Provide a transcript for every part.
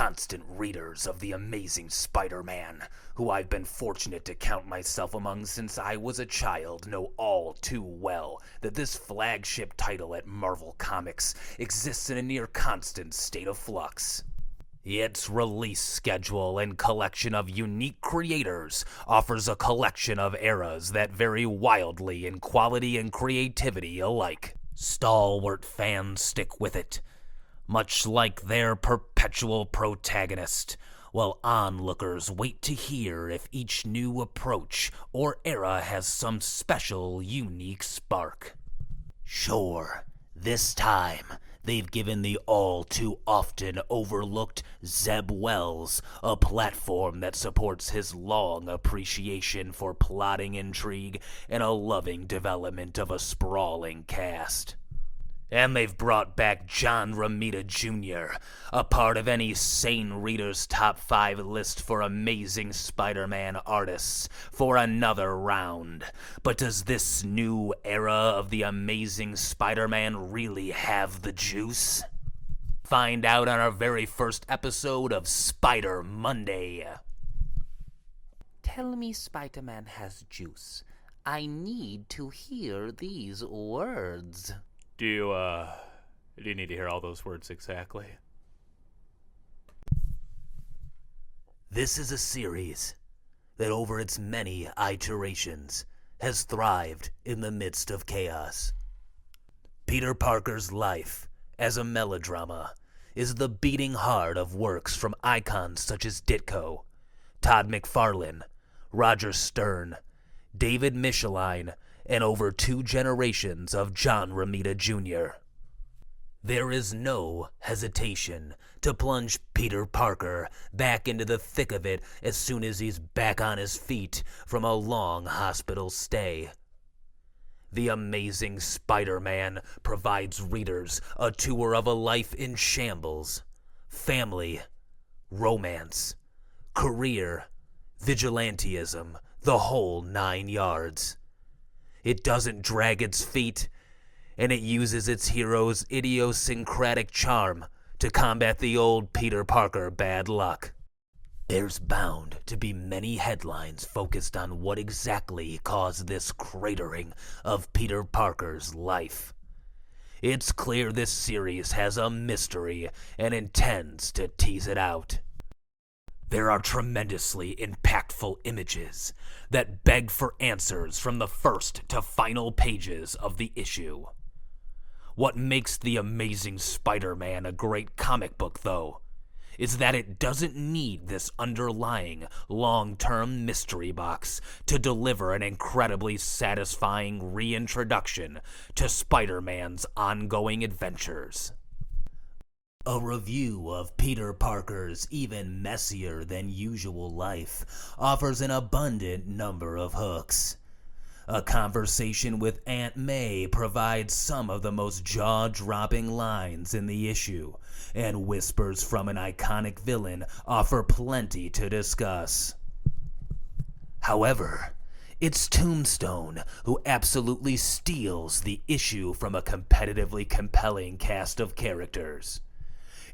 constant readers of The Amazing Spider-Man, who I've been fortunate to count myself among since I was a child, know all too well that this flagship title at Marvel Comics exists in a near constant state of flux. Its release schedule and collection of unique creators offers a collection of eras that vary wildly in quality and creativity alike. Stalwart fans stick with it, much like their perpetual protagonist, while onlookers wait to hear if each new approach or era has some special, unique spark. Sure, this time they've given the all-too-often overlooked Zebb Wells a platform that supports his long appreciation for plotting intrigue and a loving development of a sprawling cast. And they've brought back Romita Jr., a part of any sane reader's top 5 list for Amazing Spider-Man artists, for another round. But does this new era of the Amazing Spider-Man really have the juice? Find out on our very first episode of SpiderMonday. Tell me Spider-Man has juice. I need to hear these words. Do you need to hear all those words exactly? This is a series that over its many iterations has thrived in the midst of chaos. Peter Parker's life as a melodrama is the beating heart of works from icons such as Ditko, Todd McFarlane, Roger Stern, David Michelinie, and over 2 generations of Romita Jr. There is no hesitation to plunge Peter Parker back into the thick of it as soon as he's back on his feet from a long hospital stay. The Amazing Spider-Man provides readers a tour of a life in shambles, family, romance, career, vigilantism, the whole 9 yards. It doesn't drag its feet, and it uses its hero's idiosyncratic charm to combat the old Peter Parker bad luck. There's bound to be many headlines focused on what exactly caused this cratering of Peter Parker's life. It's clear this series has a mystery and intends to tease it out. There are tremendously impactful images that beg for answers from the first to final pages of the issue. What makes The Amazing Spider-Man a great comic book, though, is that it doesn't need this underlying long-term mystery box to deliver an incredibly satisfying reintroduction to Spider-Man's ongoing adventures. A review of Peter Parker's even messier than usual life offers an abundant number of hooks. A conversation with Aunt May provides some of the most jaw-dropping lines in the issue, and whispers from an iconic villain offer plenty to discuss. However, it's Tombstone who absolutely steals the issue from a competitively compelling cast of characters.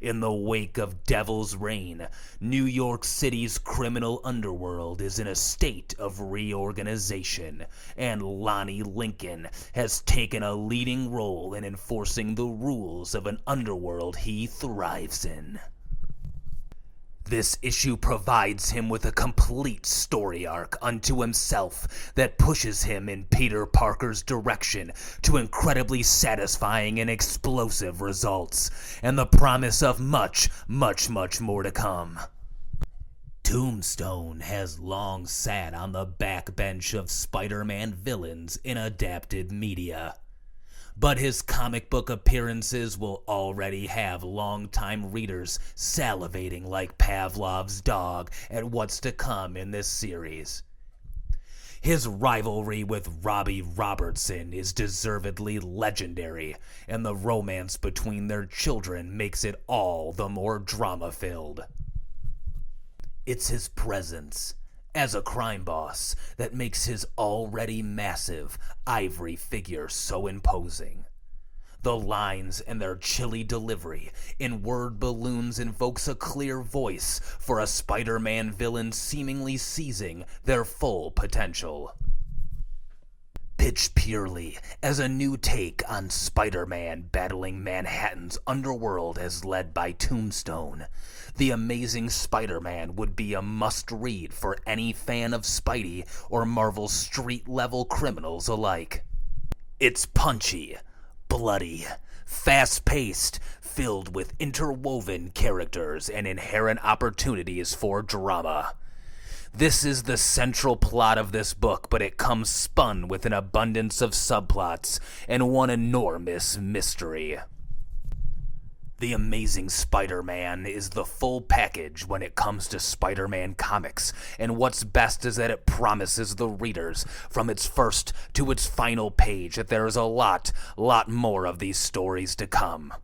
In the wake of Devil's Reign, New York City's criminal underworld is in a state of reorganization, and Lonnie Lincoln has taken a leading role in enforcing the rules of an underworld he thrives in. This issue provides him with a complete story arc unto himself that pushes him in Peter Parker's direction to incredibly satisfying and explosive results, and the promise of much, much, much more to come. Tombstone has long sat on the backbench of Spider-Man villains in adapted media, but his comic book appearances will already have longtime readers salivating like Pavlov's dog at what's to come in this series. His rivalry with Robbie Robertson is deservedly legendary, and the romance between their children makes it all the more drama-filled. It's his presence as a crime boss that makes his already massive ivory figure so imposing. The lines and their chilly delivery in word balloons invokes a clear voice for a Spider-Man villain seemingly seizing their full potential. Pitched purely as a new take on Spider-Man battling Manhattan's underworld as led by Tombstone, The Amazing Spider-Man would be a must-read for any fan of Spidey or Marvel's street-level criminals alike. It's punchy, bloody, fast-paced, filled with interwoven characters and inherent opportunities for drama. This is the central plot of this book, but it comes spun with an abundance of subplots and one enormous mystery. The Amazing Spider-Man is the full package when it comes to Spider-Man comics, and what's best is that it promises the readers, from its first to its final page, that there is a lot more of these stories to come.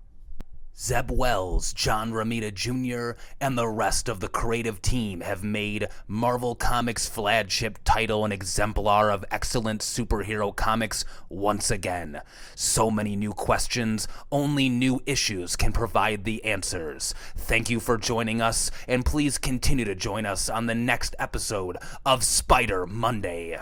Zebb Wells, Romita Jr., and the rest of the creative team have made Marvel Comics' flagship title an exemplar of excellent superhero comics once again. So many new questions, only new issues can provide the answers. Thank you for joining us, and please continue to join us on the next episode of Spider Monday.